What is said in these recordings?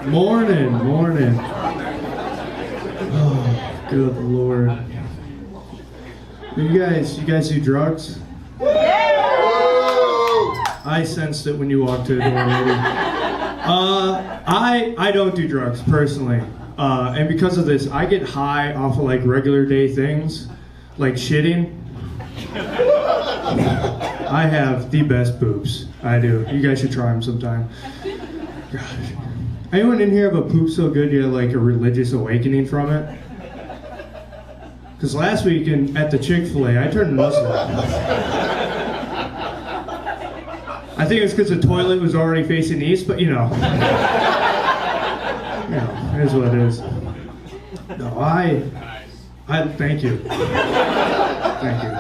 Morning, morning. Oh, good Lord. You guys do drugs? I sensed it when you walked to the door, maybe. I don't do drugs personally, and because of this, I get high off of like regular day things, like shitting. I have the best boobs. I do. You guys should try them sometime. Gosh. Anyone in here have a poop so good you had like a religious awakening from it? Because last week at the Chick-fil-A, I turned Muslim. I think it's because the toilet was already facing east, but you know, it is what it is. No, I thank you. Thank you.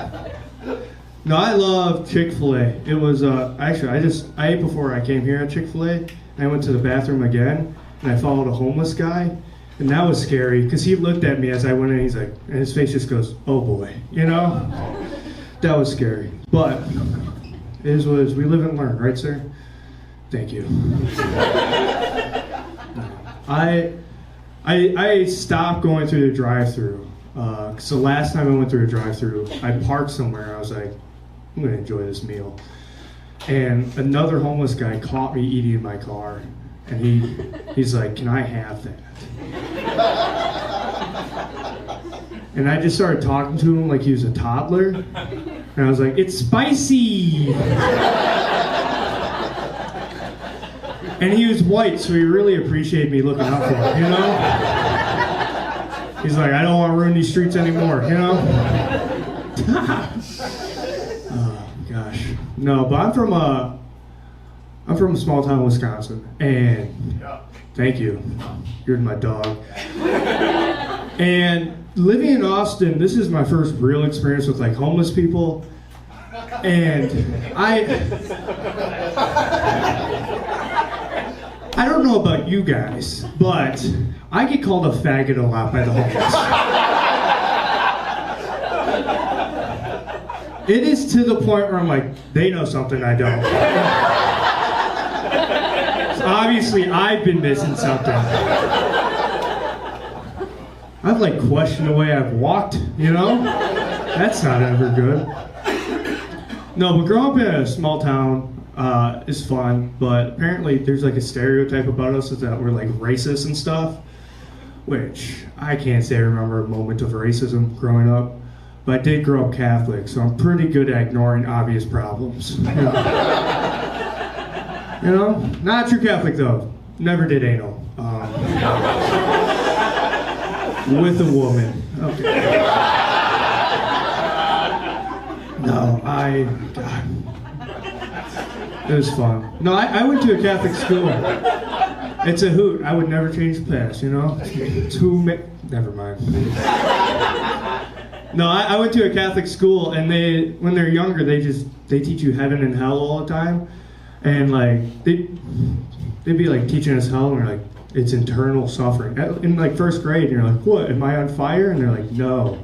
No, I love Chick-fil-A. It was, actually, I ate before I came here at Chick-fil-A, and I went to the bathroom again, and I followed a homeless guy, and that was scary, because he looked at me as I went in, he's like, and his face just goes, oh boy, you know? That was scary. But, it is what it is. We live and learn, right, sir? Thank you. I stopped going through the drive-thru. Because the last time I went through a drive-thru, I parked somewhere. I was like, I'm going to enjoy this meal. And another homeless guy caught me eating in my car. And he's like, can I have that? And I just started talking to him like he was a toddler. And I was like, it's spicy! And he was white, so he really appreciated me looking out for him, you know? He's like, I don't want to ruin these streets anymore, you know? Oh, gosh. No, but I'm from a small town in Wisconsin, and thank you. You're my dog. And living in Austin, this is my first real experience with like homeless people, and I don't know about you guys, but I get called a faggot a lot by the homeless. It is to the point where I'm like, they know something I don't. So obviously, I've been missing something. I've like questioned the way I've walked, you know? That's not ever good. No, but growing up in a small town is fun, but apparently there's like a stereotype about us is that we're like racist and stuff, which I can't say I remember a moment of racism growing up, but I did grow up Catholic, so I'm pretty good at ignoring obvious problems. You know? Not a true Catholic though. Never did anal. With a woman. Okay. No, God. It was fun. No, I went to a Catholic school. It's a hoot. I would never change the past, you know? It's never mind. No, I went to a Catholic school, and when they're younger, they teach you heaven and hell all the time. And like, they'd be like teaching us hell, and we're like, it's eternal suffering. In like first grade, and you're like, what, am I on fire? And they're like, no.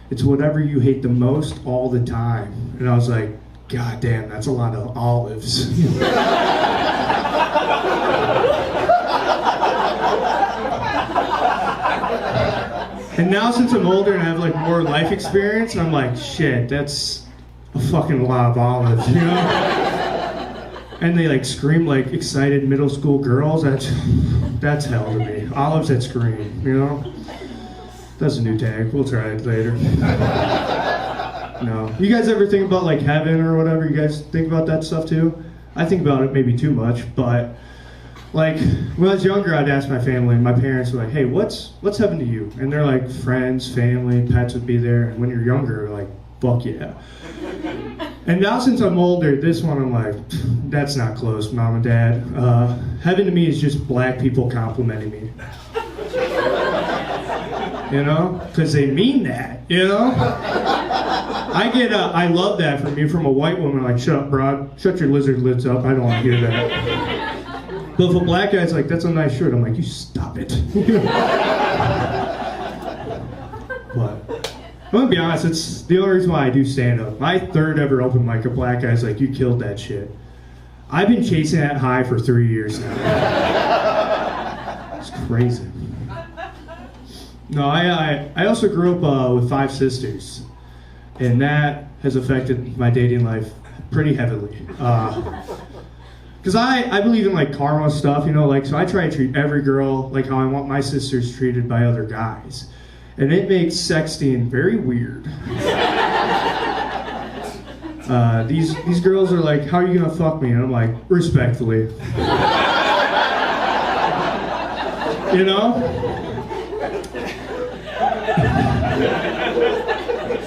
It's whatever you hate the most all the time. And I was like, God damn, that's a lot of olives. And now since I'm older and I have like more life experience, I'm like, shit, that's a fucking lot of olives, you know? And they like scream like excited middle school girls. That's hell to me. Olives that scream, you know? That's a new tag. We'll try it later. No. You guys ever think about like heaven or whatever? You guys think about that stuff too? I think about it maybe too much, but like when I was younger, I'd ask my family, and my parents were like, hey, what's heaven to you? And they're like, friends, family, pets would be there. And when you're younger, like, fuck yeah. And now since I'm older, this one I'm like, that's not close, Mom and Dad. Heaven to me is just black people complimenting me. You know? Because they mean that, you know? I love that from you, from a white woman, like, shut up, broad, shut your lizard lids up, I don't want to hear that. But if a black guy's like, that's a nice shirt, I'm like, you stop it. But I'm gonna be honest, it's the only reason why I do stand-up. My third ever open mic, a black guy's like, you killed that shit. I've been chasing that high for 3 years now. It's crazy. No, I also grew up with 5 sisters, and that has affected my dating life pretty heavily. Because I believe in like karma stuff, you know, like, so I try to treat every girl like how I want my sisters treated by other guys. And it makes sexting very weird. These girls are like, how are you gonna fuck me? And I'm like, respectfully. You know?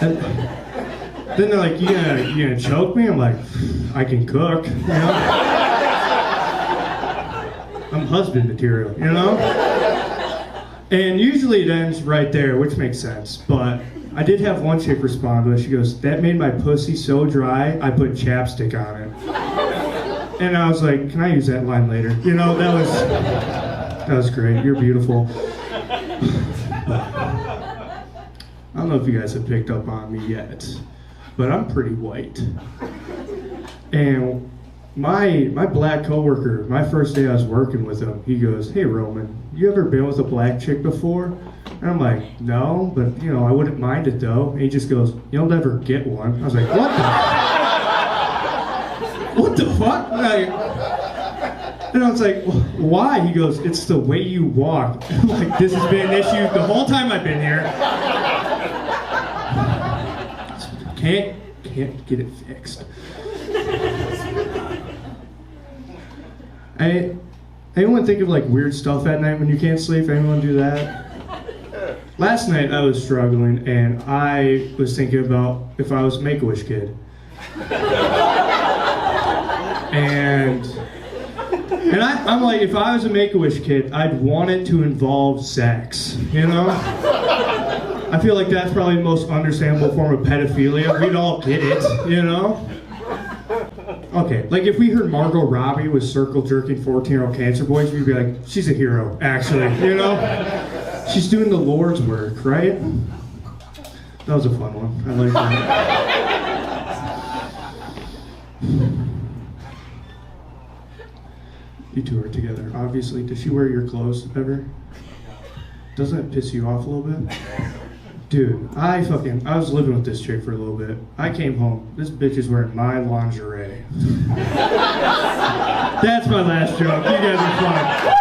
And then they're like, you gonna choke me? I'm like, I can cook, you know? I'm husband material, you know? And usually it ends right there, which makes sense. But I did have one chick respond to it. She goes, that made my pussy so dry, I put chapstick on it. And I was like, can I use that line later? You know, that was great. You're beautiful. I don't know if you guys have picked up on me yet, but I'm pretty white. And my black coworker, my first day I was working with him, he goes, hey Roman, you ever been with a black chick before? And I'm like, no, but you know, I wouldn't mind it though. And he just goes, you'll never get one. I was like, what the fuck? Like, and I was like, why? He goes, it's the way you walk. Like, this has been an issue the whole time I've been here. Can't get it fixed. Anyone think of like weird stuff at night when you can't sleep? Anyone do that? Last night I was struggling and I was thinking about if I was a Make-A-Wish kid. And I'm like, if I was a Make-A-Wish kid, I'd want it to involve sex, you know? I feel like that's probably the most understandable form of pedophilia. We'd all get it, you know? Okay, like if we heard Margot Robbie was circle jerking 14-year-old cancer boys, we'd be like, she's a hero, actually, you know? She's doing the Lord's work, right? That was a fun one. I like that. You two are together, obviously. Does she wear your clothes ever? Doesn't it piss you off a little bit? Dude, I was living with this chick for a little bit. I came home, this bitch is wearing my lingerie. That's my last joke. You guys are fun.